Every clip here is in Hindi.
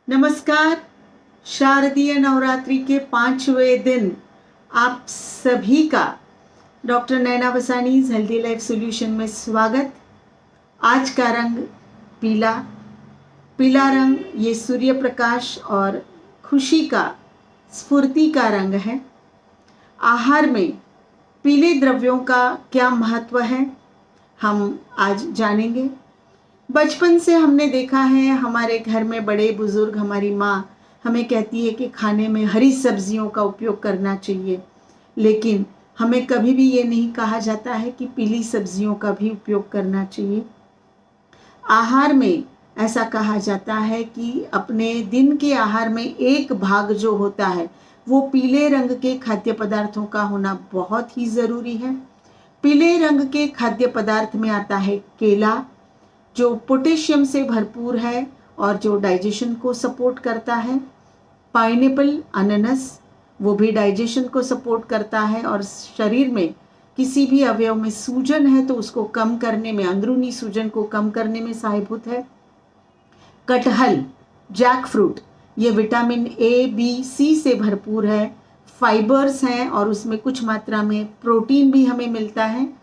नमस्कार। शारदीय नवरात्रि के 5वें दिन आप सभी का डॉक्टर नैना वसानीज हेल्दी लाइफ सॉल्यूशन में स्वागत। आज का रंग पीला। पीला रंग ये सूर्य प्रकाश और खुशी का, स्फूर्ति का रंग है। आहार में पीले द्रव्यों का क्या महत्व है, हम आज जानेंगे। बचपन से हमने देखा है, हमारे घर में बड़े बुजुर्ग, हमारी माँ हमें कहती है कि खाने में हरी सब्जियों का उपयोग करना चाहिए, लेकिन हमें कभी भी ये नहीं कहा जाता है कि पीली सब्जियों का भी उपयोग करना चाहिए। आहार में ऐसा कहा जाता है कि अपने दिन के आहार में एक भाग जो होता है वो पीले रंग के खाद्य पदार्थों का होना बहुत ही ज़रूरी है। पीले रंग के खाद्य पदार्थ में आता है केला, जो पोटेशियम से भरपूर है और जो डाइजेशन को सपोर्ट करता है। पाइनएप्पल, अनानास, वो भी डाइजेशन को सपोर्ट करता है और शरीर में किसी भी अवयव में सूजन है तो उसको कम करने में, अंदरूनी सूजन को कम करने में सहायभूत है। कटहल, जैक फ्रूट, ये विटामिन ए, बी, सी से भरपूर है। फाइबर्स हैं और उसमें कुछ मात्रा में प्रोटीन भी हमें मिलता है।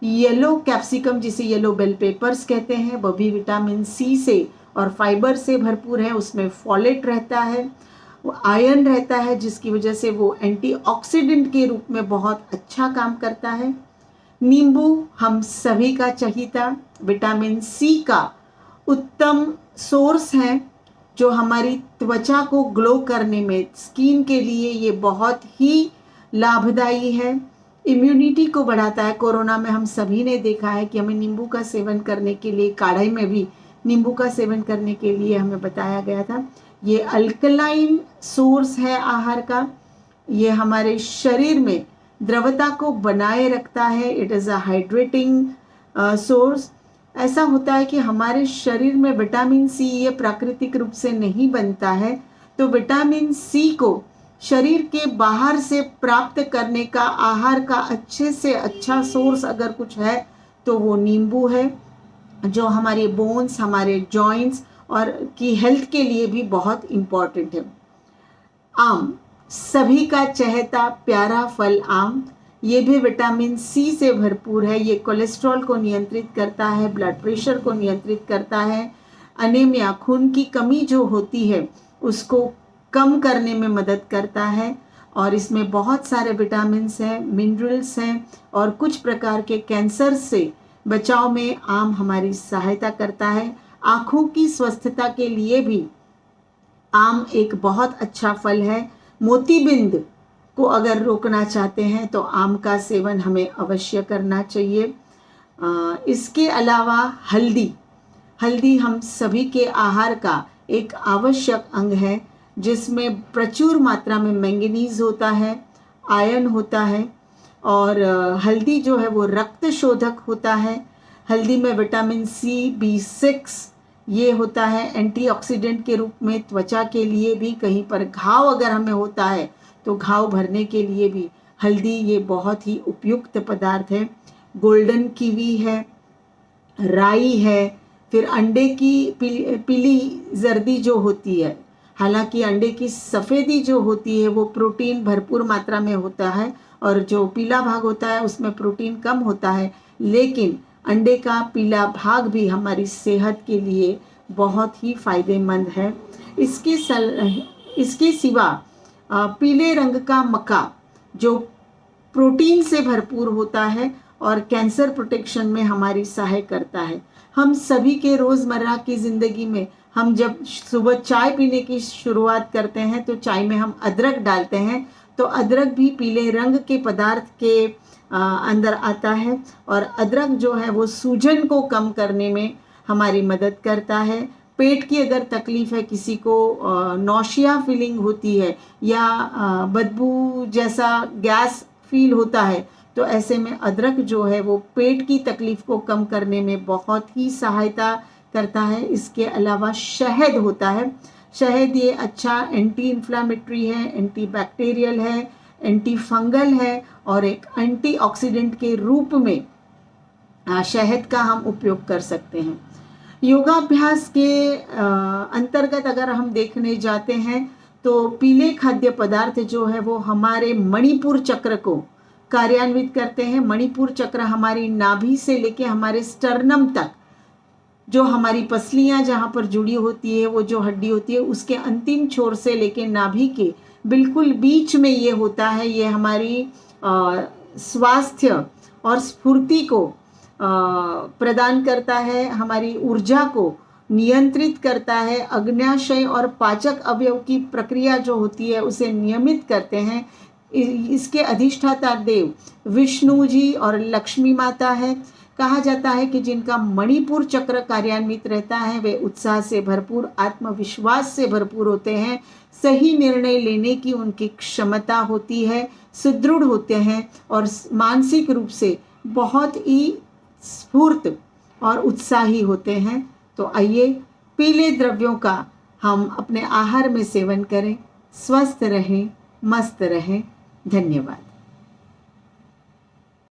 येलो कैप्सिकम, जिसे येलो बेल पेपर्स कहते हैं, वह भी विटामिन सी से और फाइबर से भरपूर है। उसमें फॉलेट रहता है, आयरन रहता है, जिसकी वजह से वो एंटीऑक्सीडेंट के रूप में बहुत अच्छा काम करता है। नींबू हम सभी का चहीता विटामिन सी का उत्तम सोर्स है, जो हमारी त्वचा को ग्लो करने में, स्किन के लिए ये बहुत ही लाभदायी है। इम्यूनिटी को बढ़ाता है। कोरोना में हम सभी ने देखा है कि हमें नींबू का सेवन करने के लिए, काढ़े में भी नींबू का सेवन करने के लिए हमें बताया गया था। ये अल्कलाइन सोर्स है आहार का। ये हमारे शरीर में द्रवता को बनाए रखता है। It is a hydrating source. ऐसा होता है कि हमारे शरीर में विटामिन सी ये प्राकृतिक रूप से नहीं बनता है, तो विटामिन सी को शरीर के बाहर से प्राप्त करने का आहार का अच्छे से अच्छा सोर्स अगर कुछ है तो वो नींबू है, जो हमारे बोन्स, हमारे जॉइंट्स और की हेल्थ के लिए भी बहुत इम्पॉर्टेंट है। आम, सभी का चहेता प्यारा फल आम, ये भी विटामिन सी से भरपूर है। ये कोलेस्ट्रॉल को नियंत्रित करता है, ब्लड प्रेशर को नियंत्रित करता है, अनीमिया, खून की कमी जो होती है उसको कम करने में मदद करता है। और इसमें बहुत सारे विटामिन्स हैं, मिनरल्स हैं और कुछ प्रकार के कैंसर से बचाव में आम हमारी सहायता करता है। आँखों की स्वस्थता के लिए भी आम एक बहुत अच्छा फल है। मोतीबिंद को अगर रोकना चाहते हैं तो आम का सेवन हमें अवश्य करना चाहिए। इसके अलावा हल्दी हम सभी के आहार का एक आवश्यक अंग है, जिसमें प्रचुर मात्रा में मैंगनीज होता है, आयरन होता है और हल्दी जो है वो रक्त शोधक होता है। हल्दी में विटामिन सी, B6 ये होता है एंटीऑक्सीडेंट के रूप में। त्वचा के लिए भी, कहीं पर घाव अगर हमें होता है तो घाव भरने के लिए भी हल्दी ये बहुत ही उपयुक्त पदार्थ है। गोल्डन कीवी है, राई है, फिर अंडे की पीली जर्दी जो होती है, हालांकि अंडे की सफ़ेदी जो होती है वो प्रोटीन भरपूर मात्रा में होता है और जो पीला भाग होता है उसमें प्रोटीन कम होता है, लेकिन अंडे का पीला भाग भी हमारी सेहत के लिए बहुत ही फायदेमंद है। इसके सिवा पीले रंग का मक्का जो प्रोटीन से भरपूर होता है और कैंसर प्रोटेक्शन में हमारी सहायता करता है। हम सभी के रोज़मर्रा की ज़िंदगी में हम जब सुबह चाय पीने की शुरुआत करते हैं तो चाय में हम अदरक डालते हैं, तो अदरक भी पीले रंग के पदार्थ के अंदर आता है और अदरक जो है वो सूजन को कम करने में हमारी मदद करता है। पेट की अगर तकलीफ है, किसी को नौशिया फीलिंग होती है या बदबू जैसा गैस फील होता है, तो ऐसे में अदरक जो है वो पेट की तकलीफ को कम करने में बहुत ही सहायता करता है। इसके अलावा शहद होता है। शहद ये अच्छा एंटी इन्फ्लामेटरी है, एंटी बैक्टीरियल है, एंटी फंगल है और एक एंटीऑक्सीडेंट के रूप में शहद का हम उपयोग कर सकते हैं। योगाभ्यास के अंतर्गत अगर हम देखने जाते हैं तो पीले खाद्य पदार्थ जो है वो हमारे मणिपुर चक्र को कार्यान्वित करते हैं। मणिपुर चक्र हमारी नाभि से लेके हमारे स्टर्नम तक, जो हमारी पसलियां जहाँ पर जुड़ी होती है, वो जो हड्डी होती है उसके अंतिम छोर से लेके नाभि के बिल्कुल बीच में ये होता है। ये हमारी स्वास्थ्य और स्फूर्ति को प्रदान करता है, हमारी ऊर्जा को नियंत्रित करता है, अग्न्याशय और पाचक अवयव की प्रक्रिया जो होती है उसे नियमित करते हैं। इसके अधिष्ठाता देव विष्णु जी और लक्ष्मी माता है। कहा जाता है कि जिनका मणिपुर चक्र कार्यान्वित रहता है वे उत्साह से भरपूर, आत्मविश्वास से भरपूर होते हैं, सही निर्णय लेने की उनकी क्षमता होती है, सुदृढ़ होते हैं और मानसिक रूप से बहुत ही स्फूर्त और उत्साही होते हैं। तो आइए पीले द्रव्यों का हम अपने आहार में सेवन करें, स्वस्थ रहें, मस्त रहें। धन्यवाद।